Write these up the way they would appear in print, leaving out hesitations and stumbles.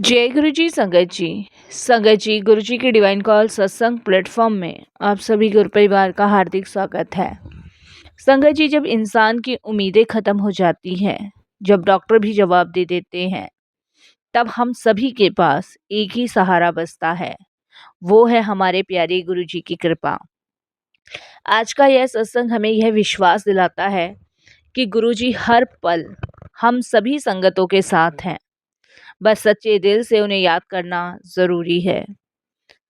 जय गुरु जी संगत जी गुरु जी की डिवाइन कॉल सत्संग प्लेटफॉर्म में आप सभी गुरु परिवार का हार्दिक स्वागत है। संगत जी, जब इंसान की उम्मीदें खत्म हो जाती हैं, जब डॉक्टर भी जवाब दे देते हैं, तब हम सभी के पास एक ही सहारा बचता है। वो है हमारे प्यारे गुरु जी की कृपा। आज का यह सत्संग हमें यह विश्वास दिलाता है कि गुरु जी हर पल हम सभी संगतों के साथ हैं। बस सच्चे दिल से उन्हें याद करना ज़रूरी है।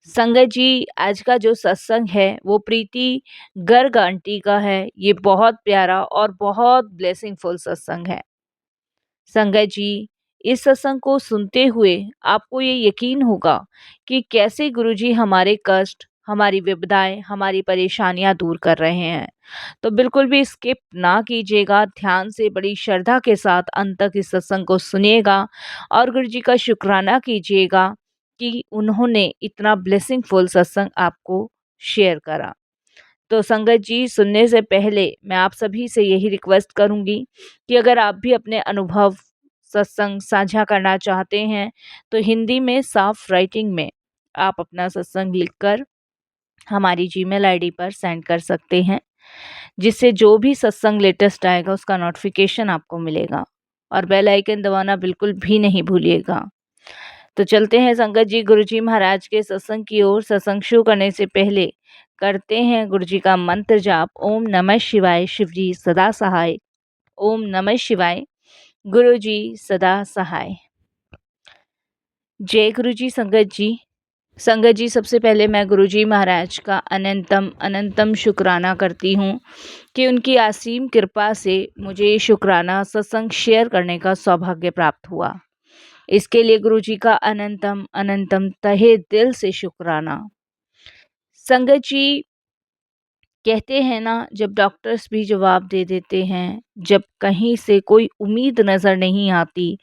संगत जी, आज का जो सत्संग है वो प्रीति गर्ग आंटी का है। ये बहुत प्यारा और बहुत ब्लेसिंगफुल सत्संग है। संगत जी, इस सत्संग को सुनते हुए आपको ये यकीन होगा कि कैसे गुरुजी हमारे कष्ट, हमारी विपदाएं, हमारी परेशानियां दूर कर रहे हैं। तो बिल्कुल भी स्किप ना कीजिएगा, ध्यान से बड़ी श्रद्धा के साथ अंत तक इस सत्संग को सुनिएगा और गुरुजी का शुक्राना कीजिएगा कि उन्होंने इतना ब्लेसिंगफुल सत्संग आपको शेयर करा। तो संगत जी, सुनने से पहले मैं आप सभी से यही रिक्वेस्ट करूंगी कि अगर आप भी अपने अनुभव सत्संग साझा करना चाहते हैं तो हिंदी में साफ राइटिंग में आप अपना सत्संग लिखकर हमारी जीमेल आईडी पर सेंड कर सकते हैं, जिससे जो भी सत्संग लेटेस्ट आएगा उसका नोटिफिकेशन आपको मिलेगा। और बेल आइकन दबाना बिल्कुल भी नहीं भूलिएगा। तो चलते हैं संगत जी गुरु जी महाराज के सत्संग की ओर। सत्संग शुरू करने से पहले करते हैं गुरु जी का मंत्र जाप। ओम नमः शिवाय, शिव जी सदा सहाय। ओम नमः शिवाय, गुरु जी सदा सहाय। जय गुरु जी। संगत जी, सबसे पहले मैं गुरु जी महाराज का अनंतम अनंतम शुक्राना करती हूँ कि उनकी असीम कृपा से मुझे ये शुक्राना सत्संग शेयर करने का सौभाग्य प्राप्त हुआ। इसके लिए गुरु जी का अनंतम अनंतम तहे दिल से शुक्राना। संगत जी, कहते हैं ना, जब डॉक्टर्स भी जवाब दे देते हैं, जब कहीं से कोई उम्मीद नज़र नहीं आती,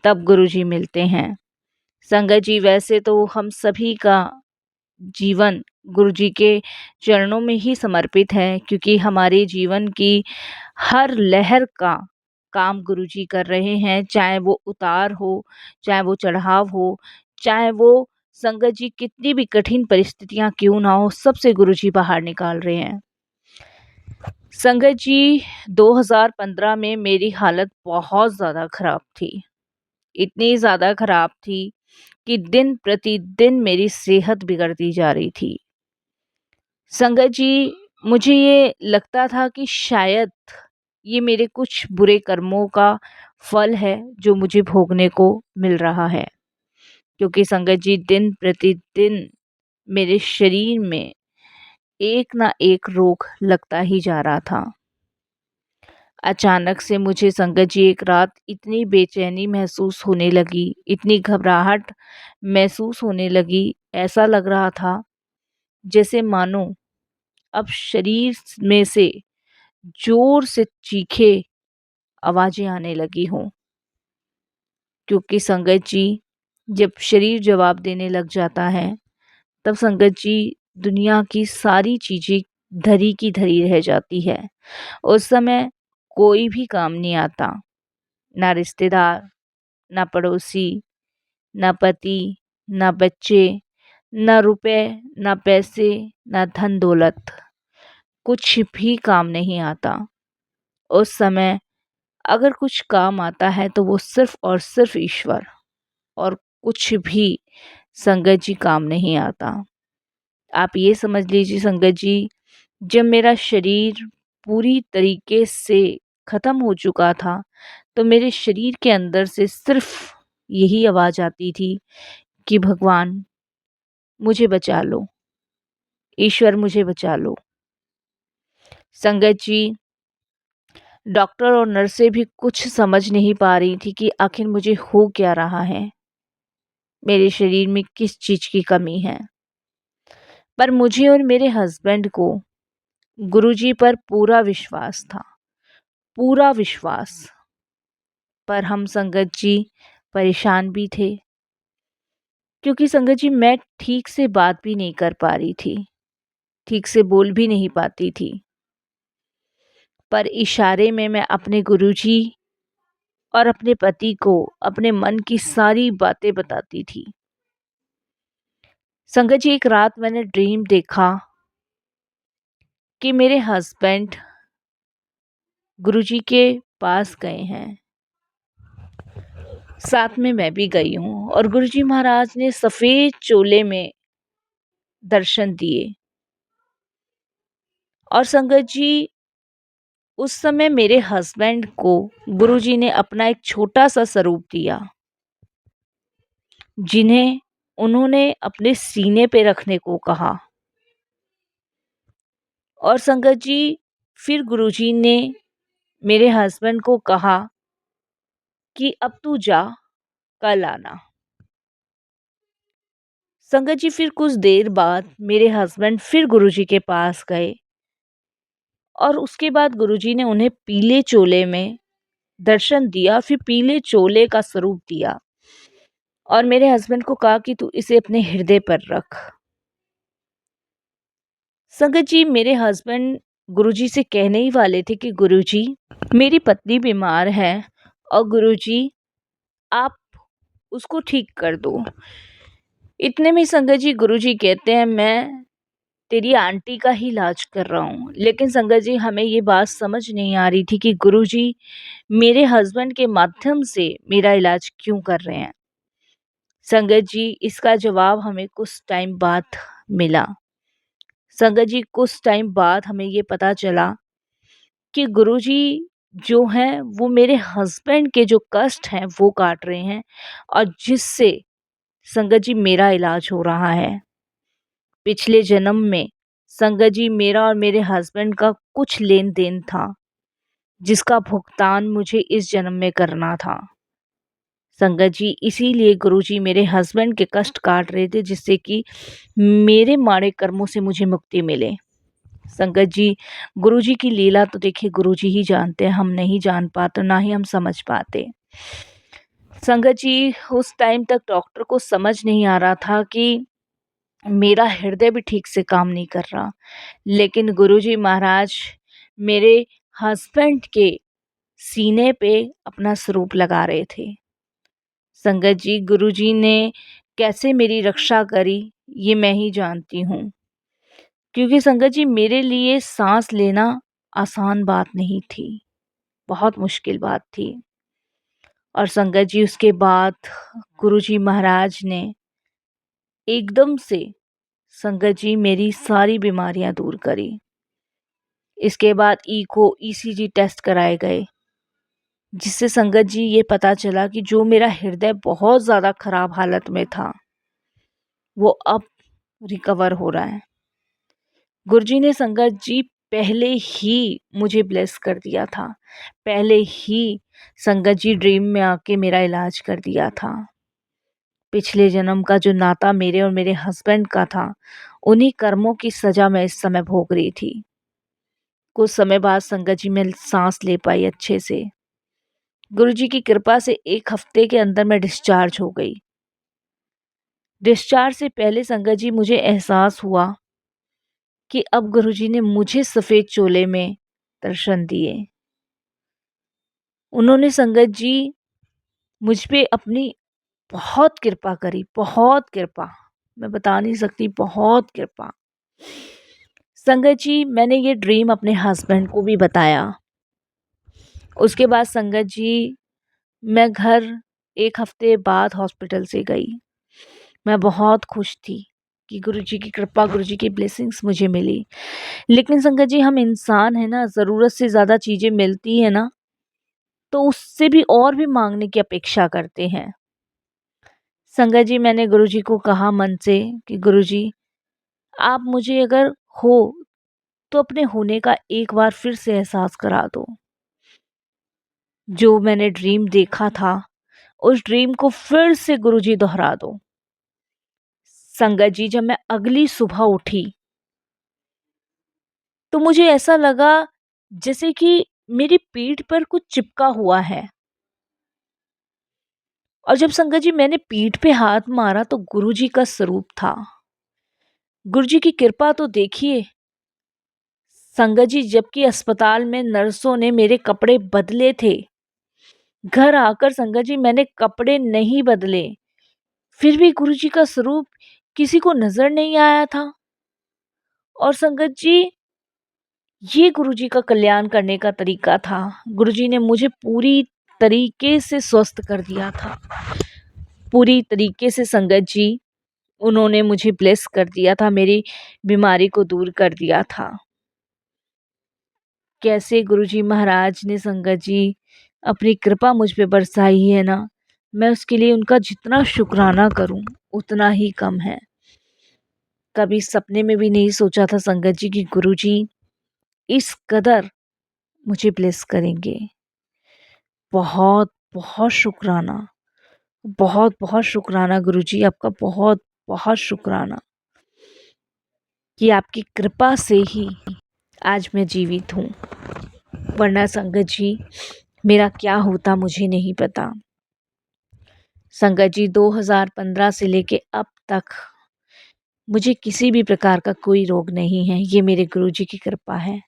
तब गुरुजी मिलते हैं। संगत जी, वैसे तो हम सभी का जीवन गुरुजी के चरणों में ही समर्पित है, क्योंकि हमारे जीवन की हर लहर का काम गुरुजी कर रहे हैं। चाहे वो उतार हो, चाहे वो चढ़ाव हो, चाहे वो संगत जी कितनी भी कठिन परिस्थितियां क्यों ना हो, सबसे गुरुजी बाहर निकाल रहे हैं। संगत जी, 2015 में मेरी हालत बहुत ज़्यादा ख़राब थी। इतनी ज़्यादा ख़राब थी कि दिन प्रतिदिन मेरी सेहत बिगड़ती जा रही थी। संगत जी, मुझे ये लगता था कि शायद ये मेरे कुछ बुरे कर्मों का फल है जो मुझे भोगने को मिल रहा है, क्योंकि संगत जी दिन प्रतिदिन मेरे शरीर में एक ना एक रोग लगता ही जा रहा था। अचानक से मुझे संगत जी एक रात इतनी बेचैनी महसूस होने लगी, इतनी घबराहट महसूस होने लगी, ऐसा लग रहा था जैसे मानो अब शरीर में से जोर से चीखे आवाज़ें आने लगी हों। क्योंकि संगत जी, जब शरीर जवाब देने लग जाता है, तब संगत जी दुनिया की सारी चीज़ें धरी की धरी रह जाती है। उस समय कोई भी काम नहीं आता, ना रिश्तेदार, ना पड़ोसी, ना पति, ना बच्चे, ना रुपए, ना पैसे, ना धन दौलत, कुछ भी काम नहीं आता। उस समय अगर कुछ काम आता है तो वो सिर्फ और सिर्फ ईश्वर, और कुछ भी संगत जी काम नहीं आता। आप ये समझ लीजिए संगत जी, जब मेरा शरीर पूरी तरीके से ख़त्म हो चुका था, तो मेरे शरीर के अंदर से सिर्फ यही आवाज़ आती थी कि भगवान मुझे बचा लो, ईश्वर मुझे बचा लो। संगत जी, डॉक्टर और नर्सें भी कुछ समझ नहीं पा रही थी कि आखिर मुझे हो क्या रहा है, मेरे शरीर में किस चीज़ की कमी है। पर मुझे और मेरे हस्बैंड को गुरुजी पर पूरा विश्वास था, पूरा विश्वास। पर हम संगत जी परेशान भी थे, क्योंकि संगत जी मैं ठीक से बात भी नहीं कर पा रही थी, ठीक से बोल भी नहीं पाती थी। पर इशारे में मैं अपने गुरुजी और अपने पति को अपने मन की सारी बातें बताती थी। संगत जी, एक रात मैंने ड्रीम देखा कि मेरे हस्बैंड गुरुजी के पास गए हैं, साथ में मैं भी गई हूँ, और गुरुजी महाराज ने सफेद चोले में दर्शन दिए। और संगत जी, उस समय मेरे हस्बैंड को गुरुजी ने अपना एक छोटा सा स्वरूप दिया, जिन्हें उन्होंने अपने सीने पे रखने को कहा। और संगत जी, फिर गुरुजी ने मेरे हस्बैंड को कहा कि अब तू जा, कल आना। संगत जी, फिर कुछ देर बाद मेरे हस्बैंड फिर गुरुजी के पास गए, और उसके बाद गुरुजी ने उन्हें पीले चोले में दर्शन दिया, फिर पीले चोले का स्वरूप दिया, और मेरे हस्बैंड को कहा कि तू इसे अपने हृदय पर रख। संगत जी, मेरे हस्बैंड गुरुजी से कहने ही वाले थे कि गुरुजी, मेरी पत्नी बीमार है, और गुरुजी आप उसको ठीक कर दो। इतने में संगत जी गुरुजी कहते हैं, मैं तेरी आंटी का ही इलाज कर रहा हूँ। लेकिन संगत जी, हमें ये बात समझ नहीं आ रही थी कि गुरुजी मेरे हस्बैंड के माध्यम से मेरा इलाज क्यों कर रहे हैं। संगत जी, इसका जवाब हमें कुछ टाइम बाद मिला। संगत जी, कुछ टाइम बाद हमें ये पता चला कि गुरुजी जो हैं वो मेरे हस्बैंड के जो कष्ट हैं वो काट रहे हैं, और जिससे संगत जी मेरा इलाज हो रहा है। पिछले जन्म में संगत जी मेरा और मेरे हस्बैंड का कुछ लेन देन था, जिसका भुगतान मुझे इस जन्म में करना था। संगत जी, इसीलिए गुरुजी मेरे हस्बैंड के कष्ट काट रहे थे, जिससे कि मेरे माड़े कर्मों से मुझे मुक्ति मिले। संगत जी, गुरुजी की लीला तो देखिए गुरुजी ही जानते हैं, हम नहीं जान पाते, ना ही हम समझ पाते। संगत जी, उस टाइम तक डॉक्टर को समझ नहीं आ रहा था कि मेरा हृदय भी ठीक से काम नहीं कर रहा, लेकिन गुरुजी महाराज मेरे हस्बैंड के सीने पे अपना स्वरूप लगा रहे थे। संगत जी, गुरुजी ने कैसे मेरी रक्षा करी ये मैं ही जानती हूँ, क्योंकि संगत जी मेरे लिए सांस लेना आसान बात नहीं थी, बहुत मुश्किल बात थी। और संगत जी, उसके बाद गुरुजी महाराज ने एकदम से संगत जी मेरी सारी बीमारियां दूर करी। इसके बाद ईको ईसीजी टेस्ट कराए गए, जिससे संगत जी ये पता चला कि जो मेरा हृदय बहुत ज़्यादा खराब हालत में था वो अब रिकवर हो रहा है। गुरुजी ने संगत जी पहले ही मुझे ब्लेस कर दिया था, पहले ही संगत जी ड्रीम में आके मेरा इलाज कर दिया था। पिछले जन्म का जो नाता मेरे और मेरे हस्बैंड का था, उन्हीं कर्मों की सजा मैं इस समय भोग रही थी। कुछ समय बाद संगत जी मैं सांस ले पाई अच्छे से। गुरुजी की कृपा से 1 हफ्ते के अंदर मैं डिस्चार्ज हो गई। डिस्चार्ज से पहले संगत जी मुझे एहसास हुआ कि अब गुरुजी ने मुझे सफ़ेद चोले में दर्शन दिए। उन्होंने संगत जी मुझ पे अपनी बहुत कृपा करी, बहुत कृपा। मैं बता नहीं सकती, बहुत कृपा। संगत जी, मैंने ये ड्रीम अपने हस्बैंड को भी बताया। उसके बाद संगत जी मैं घर 1 हफ्ते बाद हॉस्पिटल से गई। मैं बहुत खुश थी कि गुरुजी की कृपा, गुरुजी की ब्लेसिंग्स मुझे मिली। लेकिन संगत जी, हम इंसान हैं ना, ज़रूरत से ज़्यादा चीज़ें मिलती हैं ना, तो उससे भी और भी मांगने की अपेक्षा करते हैं। संगत जी, मैंने गुरुजी को कहा मन से कि गुरुजी, आप मुझे अगर हो तो अपने होने का एक बार फिर से एहसास करा दो। जो मैंने ड्रीम देखा था उस ड्रीम को फिर से गुरुजी दोहरा दो। संगत जी, जब मैं अगली सुबह उठी तो मुझे ऐसा लगा जैसे कि मेरी पीठ पर कुछ चिपका हुआ है, और जब संगत जी मैंने पीठ पे हाथ मारा तो गुरुजी का स्वरूप था। गुरुजी की कृपा तो देखिए संगत जी, जबकि अस्पताल में नर्सों ने मेरे कपड़े बदले थे, घर आकर संगत जी मैंने कपड़े नहीं बदले, फिर भी गुरुजी का स्वरूप किसी को नजर नहीं आया था। और संगत जी, ये गुरुजी का कल्याण करने का तरीका था। गुरुजी ने मुझे पूरी तरीके से स्वस्थ कर दिया था। पूरी तरीके से संगत जी, उन्होंने मुझे ब्लेस कर दिया था, मेरी बीमारी को दूर कर दिया था। कैसे गुरुजी महाराज ने संगत जी अपनी कृपा मुझ पे बरसाई है ना, मैं उसके लिए उनका जितना शुक्राना करूं उतना ही कम है। कभी सपने में भी नहीं सोचा था संगत जी कि गुरुजी इस कदर मुझे ब्लेस करेंगे। बहुत बहुत शुक्राना, बहुत बहुत शुक्राना गुरुजी, आपका बहुत बहुत शुक्राना कि आपकी कृपा से ही आज मैं जीवित हूँ। वरना संगत जी मेरा क्या होता मुझे नहीं पता। संगत जी 2015 से लेके अब तक मुझे किसी भी प्रकार का कोई रोग नहीं है। ये मेरे गुरुजी की कृपा है।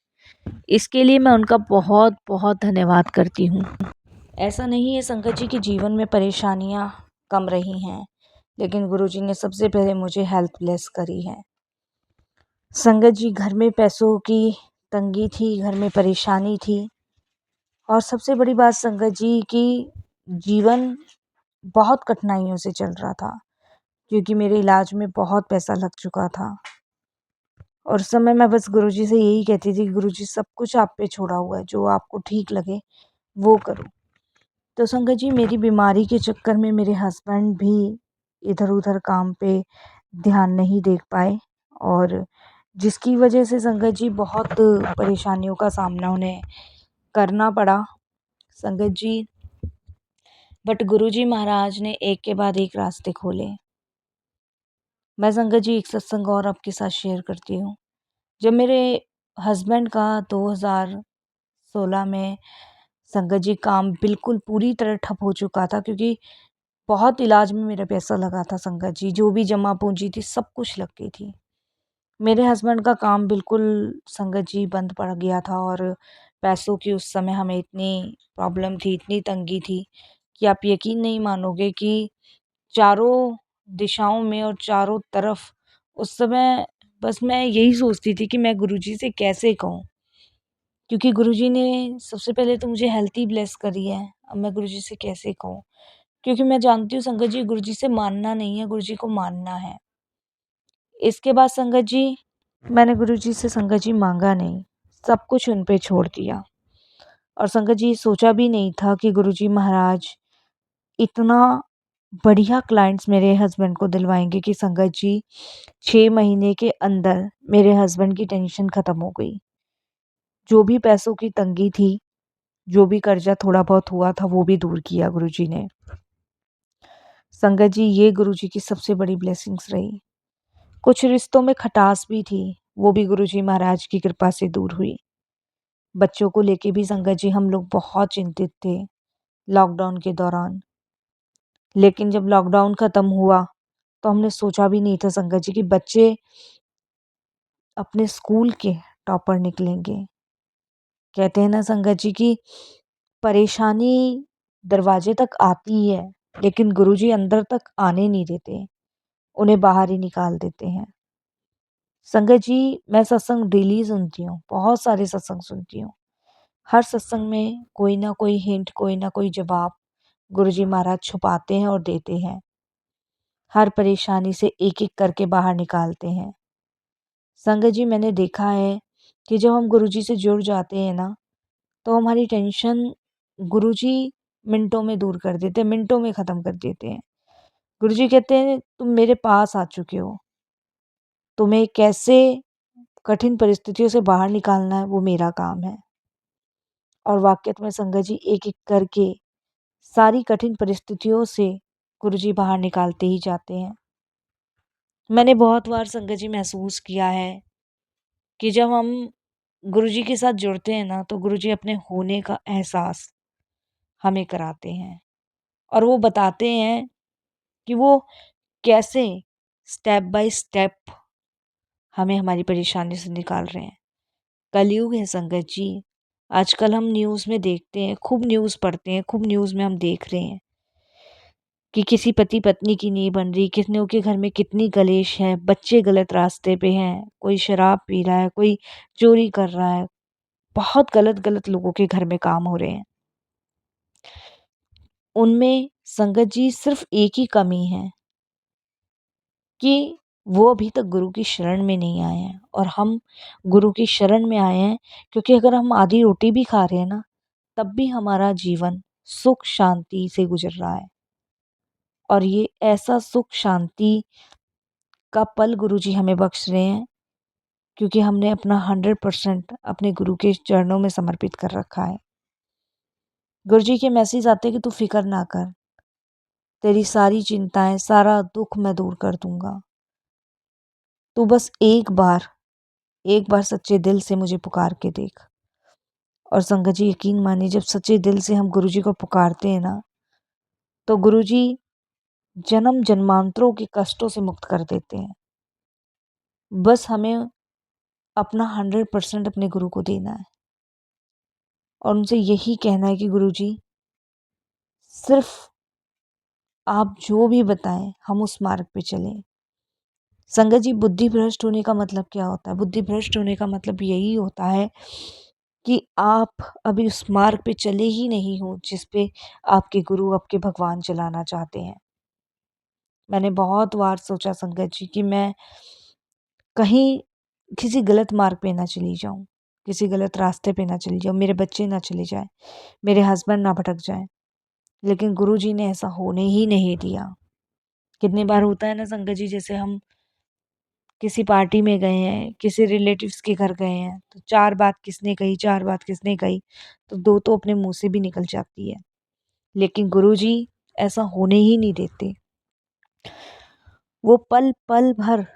इसके लिए मैं उनका बहुत बहुत धन्यवाद करती हूँ। ऐसा नहीं है संगत जी कि जीवन में परेशानियाँ कम रही हैं, लेकिन गुरुजी ने सबसे पहले मुझे हेल्थ ब्लेस करी है। संगत जी, घर में पैसों की तंगी थी, घर में परेशानी थी, और सबसे बड़ी बात संगत जी की जीवन बहुत कठिनाइयों से चल रहा था, क्योंकि मेरे इलाज में बहुत पैसा लग चुका था। और उस समय मैं बस गुरुजी से यही कहती थी, गुरुजी सब कुछ आप पे छोड़ा हुआ है, जो आपको ठीक लगे वो करो। तो संगत जी, मेरी बीमारी के चक्कर में मेरे हस्बैंड भी इधर उधर काम पे ध्यान नहीं दे पाए, और जिसकी वजह से संगत जी बहुत परेशानियों का सामना उन्हें करना पड़ा संगत जी। बट गुरुजी महाराज ने एक के बाद एक रास्ते खोले। मैं संगत जी एक सत्संग और आपके साथ शेयर करती हूँ। जब मेरे हस्बैंड का 2016 में संगत जी काम बिल्कुल पूरी तरह ठप हो चुका था, क्योंकि बहुत इलाज में मेरा पैसा लगा था संगत जी, जो भी जमा पूंजी थी सब कुछ लग गई थी। मेरे हस्बैंड का काम बिल्कुल संगत जी बंद पड़ गया था, और पैसों की उस समय हमें इतनी प्रॉब्लम थी, इतनी तंगी थी कि आप यकीन नहीं मानोगे कि चारों दिशाओं में और चारों तरफ उस समय बस मैं यही सोचती थी कि मैं गुरुजी से कैसे कहूँ, क्योंकि गुरुजी ने सबसे पहले तो मुझे हेल्थ ही ब्लेस करी है। अब मैं गुरुजी से कैसे कहूँ, क्योंकि मैं जानती हूँ संगत जी, गुरुजी से मानना नहीं है, गुरुजी को मानना है। इसके बाद संगत जी मैंने गुरुजी से संगत जी मांगा नहीं, सब कुछ उन पे छोड़ दिया। और संगत जी सोचा भी नहीं था कि गुरुजी महाराज इतना बढ़िया क्लाइंट्स मेरे हस्बैंड को दिलवाएंगे कि संगत जी 6 महीने के अंदर मेरे हस्बैंड की टेंशन ख़त्म हो गई। जो भी पैसों की तंगी थी, जो भी कर्जा थोड़ा बहुत हुआ था, वो भी दूर किया गुरुजी ने। संगत जी, ये गुरुजी की सबसे बड़ी ब्लेसिंग्स रही। कुछ रिश्तों में खटास भी थी, वो भी गुरुजी महाराज की कृपा से दूर हुई। बच्चों को लेके भी संगत जी हम लोग बहुत चिंतित थे लॉकडाउन के दौरान। लेकिन जब लॉकडाउन ख़त्म हुआ तो हमने सोचा भी नहीं था संगत जी कि बच्चे अपने स्कूल के टॉपर निकलेंगे। कहते हैं ना संगत जी कि परेशानी दरवाजे तक आती ही है, लेकिन गुरुजी अंदर तक आने नहीं देते, उन्हें बाहर ही निकाल देते हैं। संगत जी, मैं सत्संग डेली सुनती हूँ, बहुत सारे सत्संग सुनती हूँ। हर सत्संग में कोई ना कोई हिंट, कोई ना कोई जवाब गुरुजी महाराज छुपाते हैं और देते हैं। हर परेशानी से एक एक करके बाहर निकालते हैं। संगत जी, मैंने देखा है कि जब हम गुरुजी से जुड़ जाते हैं ना, तो हमारी टेंशन गुरुजी मिनटों में दूर कर देते हैं, मिनटों में ख़त्म कर देते हैं। गुरुजी कहते हैं, तुम मेरे पास आ चुके हो, तुम्हें कैसे कठिन परिस्थितियों से बाहर निकालना है वो मेरा काम है। और वाक़ई में संगत जी एक एक करके सारी कठिन परिस्थितियों से गुरुजी बाहर निकालते ही जाते हैं। मैंने बहुत बार संगत जी महसूस किया है कि जब हम गुरुजी के साथ जुड़ते हैं ना, तो गुरुजी अपने होने का एहसास हमें कराते हैं, और वो बताते हैं कि वो कैसे स्टेप बाय स्टेप हमें हमारी परेशानी से निकाल रहे हैं। कलयुग है संगत जी, आजकल हम न्यूज़ में देखते हैं, खूब न्यूज़ पढ़ते हैं, खूब न्यूज़ में हम देख रहे हैं कि किसी पति पत्नी की नहीं बन रही, कितनों के घर में कितनी कलेश है, बच्चे गलत रास्ते पे हैं, कोई शराब पी रहा है, कोई चोरी कर रहा है, बहुत गलत-गलत लोगों के घर में काम हो रहे हैं। उनमें संगत जी सिर्फ़ एक ही कमी है कि वो अभी तक गुरु की शरण में नहीं आए हैं और हम गुरु की शरण में आए हैं क्योंकि अगर हम आधी रोटी भी खा रहे हैं ना, तब भी हमारा जीवन सुख शांति से गुजर रहा है। और ये ऐसा सुख शांति का पल गुरुजी हमें बख्श रहे हैं क्योंकि हमने अपना 100% अपने गुरु के चरणों में समर्पित कर रखा है। गुरुजी के मैसेज आते हैं कि तू फ़िक्र ना कर, तेरी सारी चिंताएँ, सारा दुःख मैं दूर कर दूँगा। तू बस एक बार सच्चे दिल से मुझे पुकार के देख। और संगत जी यकीन मानिए जब सच्चे दिल से हम गुरुजी को पुकारते हैं ना, तो गुरुजी जन्म जन्मांतरों के कष्टों से मुक्त कर देते हैं। बस हमें अपना 100% अपने गुरु को देना है और उनसे यही कहना है कि गुरुजी सिर्फ़ आप जो भी बताएँ हम उस मार्ग पे चलें। संगत जी बुद्धि भ्रष्ट होने का मतलब क्या होता है? बुद्धि भ्रष्ट होने का मतलब यही होता है कि आप अभी उस मार्ग पे चले ही नहीं हो जिस पे आपके गुरु, आपके भगवान चलाना चाहते हैं। मैंने बहुत बार सोचा संगत जी कि मैं कहीं किसी गलत मार्ग पे ना चली जाऊँ, किसी गलत रास्ते पे ना चली जाऊँ, मेरे बच्चे ना चले जाएँ, मेरे हस्बैंड ना भटक जाएँ। लेकिन गुरुजी ने ऐसा होने ही नहीं दिया। कितनी बार होता है ना संगत जी जैसे हम किसी पार्टी में गए हैं, किसी रिलेटिव्स के घर गए हैं, तो 4 बात किसने कही, 4 बात किसने कही, तो 2 तो अपने मुँह से भी निकल जाती है। लेकिन गुरुजी ऐसा होने ही नहीं देते। वो पल-पल भर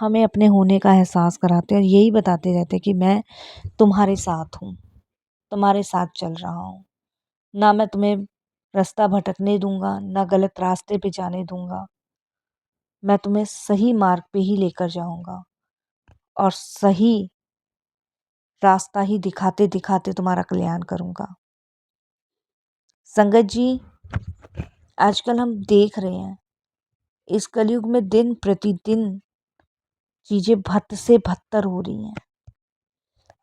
हमें अपने होने का एहसास कराते हैं और यही बताते रहते हैं कि मैं तुम्हारे साथ हूँ, तुम्हारे साथ चल रहा हूँ। ना मैं तुम्हें रास्ता भटकने दूँगा, ना गलत रास्ते पे जाने दूँगा। मैं तुम्हें सही मार्ग पे ही लेकर जाऊँगा और सही रास्ता ही दिखाते-दिखाते तुम्हारा कल्याण करूँगा। संगत जी, आजकल हम देख रहे हैं, इस कलयुग में दिन प्रतिदिन चीज़ें भद्द से बदतर हो रही हैं।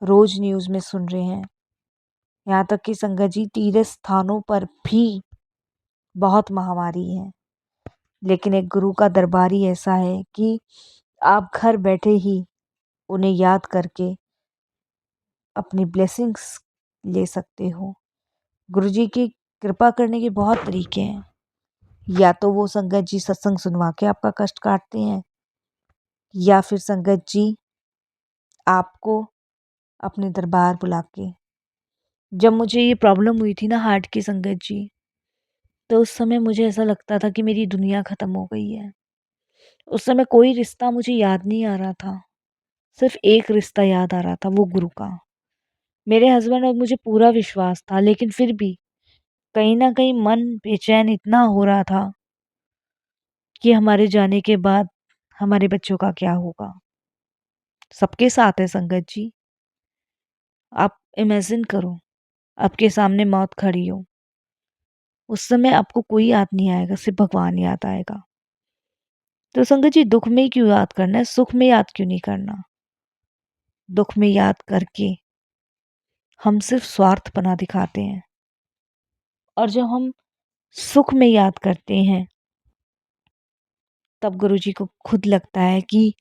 रोज़ न्यूज़ में सुन रहे हैं, यहाँ तक कि संगत जी तीर्थ स्थानों पर भी बहुत महामारी है। लेकिन एक गुरु का दरबार ही ऐसा है कि आप घर बैठे ही उन्हें याद करके अपनी ब्लेसिंग्स ले सकते हो। गुरुजी की कृपा करने के बहुत तरीके हैं। या तो वो संगत जी सत्संग सुनवा के आपका कष्ट काटते हैं या फिर संगत जी आपको अपने दरबार बुला के जब मुझे ये प्रॉब्लम हुई थी ना हार्ट की संगत जी, तो उस समय मुझे ऐसा लगता था कि मेरी दुनिया ख़त्म हो गई है। उस समय कोई रिश्ता मुझे याद नहीं आ रहा था, सिर्फ़ एक रिश्ता याद आ रहा था, वो गुरु का। मेरे हस्बैंड और मुझे पूरा विश्वास था, लेकिन फिर भी कहीं न कहीं मन बेचैन इतना हो रहा था कि हमारे जाने के बाद हमारे बच्चों का क्या होगा? सबके साथ है संगत जी। आप इमेजिन करो, आपके सामने मौत खड़ी हो, उस समय आपको कोई याद नहीं आएगा, सिर्फ़ भगवान याद आएगा। तो संगत जी दुःख में ही क्यों याद करना है, सुख में याद क्यों नहीं करना? दुःख में याद करके हम सिर्फ़ स्वार्थपना दिखाते हैं और जब हम सुख में याद करते हैं, तब गुरुजी को खुद लगता है कि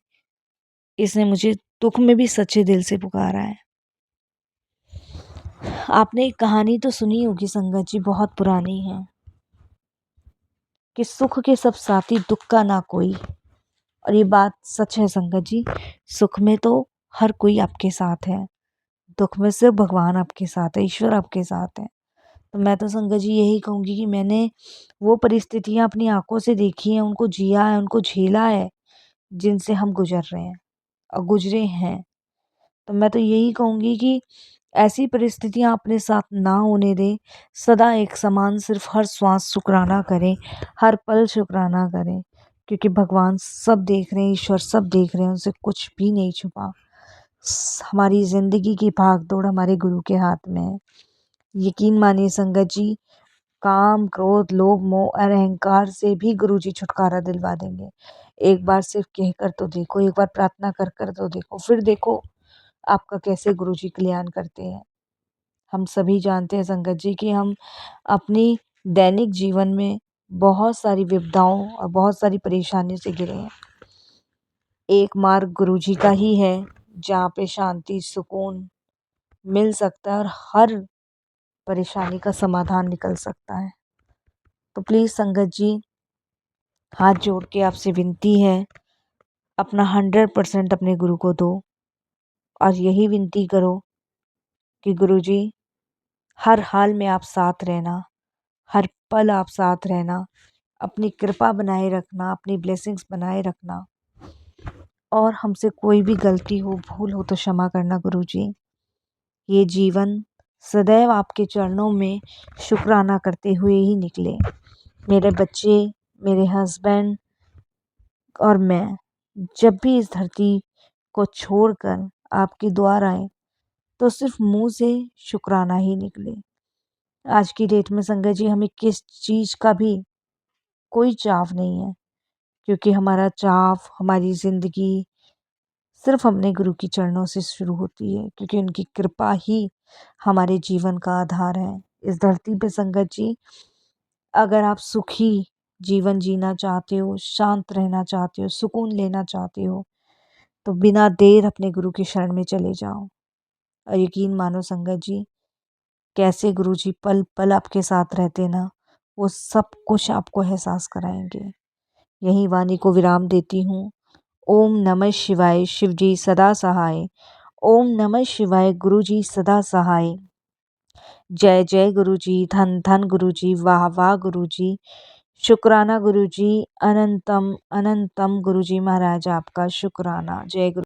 इसने मुझे दुःख में भी सच्चे दिल से पुकारा है। आपने एक कहानी तो सुनी होगी संगत जी, बहुत पुरानी है कि सुख के सब साथी दुःख का ना कोई। और ये बात सच है संगत जी, सुख में तो हर कोई आपके साथ है, दुःख में सिर्फ भगवान आपके साथ है, ईश्वर आपके साथ है। तो मैं तो संगत जी यही कहूँगी कि मैंने वो परिस्थितियाँ अपनी आँखों से देखी हैं, उनको जिया है, उनको झेला है, जिनसे हम गुज़र रहे हैं और गुज़रे हैं। तो मैं तो यही कहूँगी कि ऐसी परिस्थितियाँ अपने साथ ना होने दें, सदा एक समान सिर्फ़ हर श्वास शुकराना करें, हर पल शुकराना करें, क्योंकि भगवान सब देख रहे हैं, ईश्वर सब देख रहे हैं, उनसे कुछ भी नहीं छुपा। हमारी ज़िंदगी की भाग-दौड़ हमारे गुरु के हाथ में है। यकीन मानिए संगत जी, काम, क्रोध, लोभ, मोह और अहंकार से भी गुरुजी छुटकारा दिलवा देंगे। एक बार सिर्फ कहकर तो देखो, एक बार प्रार्थना कर कर तो देखो, फिर देखो आपका कैसे गुरुजी कल्याण करते हैं। हम सभी जानते हैं संगत जी कि हम अपनी दैनिक जीवन में बहुत सारी विपदाओं और बहुत सारी परेशानियों से घिरे हैं। एक मार्ग गुरुजी का ही है जहाँ पे शांति, सुकून मिल सकता है और हर परेशानी का समाधान निकल सकता है। तो प्लीज़ संगत जी, हाथ जोड़ के आपसे विनती है, अपना 100% अपने गुरु को दो और यही विनती करो कि गुरुजी हर हाल में आप साथ रहना, हर पल आप साथ रहना, अपनी कृपा बनाए रखना, अपनी ब्लेसिंग्स बनाए रखना और हमसे कोई भी गलती हो, भूल हो तो क्षमा करना गुरुजी। ये जीवन सदैव आपके चरणों में शुक्राना करते हुए ही निकले। मेरे बच्चे, मेरे हस्बैंड और मैं जब भी इस धरती को छोड़कर आपके द्वार आए तो सिर्फ मुंह से शुक्राना ही निकले। आज की डेट में संगत जी हमें किस चीज़ का भी कोई चाव नहीं है, क्योंकि हमारा चाव, हमारी ज़िंदगी सिर्फ अपने गुरु की चरणों से शुरू होती है, क्योंकि उनकी कृपा ही हमारे जीवन का आधार है। इस धरती पे संगत जी, अगर आप सुखी जीवन जीना चाहते हो, शांत रहना चाहते हो, सुकून लेना चाहते हो, तो बिना देर अपने गुरु की शरण में चले जाओ। और यकीन मानो संगत जी, कैसे गुरुजी पल पल आपके साथ रहते ना, वो सब कुछ आपको एहसास कराएंगे। यही वाणी को विराम देती हूँ। ओम नमः शिवाय, शिव जी सदा सहाय। ओम नमः शिवाय, गुरु जी सदा सहाय। जय जय गुरु जी, धन धन गुरु जी, वाह वाह गुरु जी, शुक्राना गुरु जी, अनंतम अनंतम गुरु जी महाराज आपका शुक्राना। जय गुरु।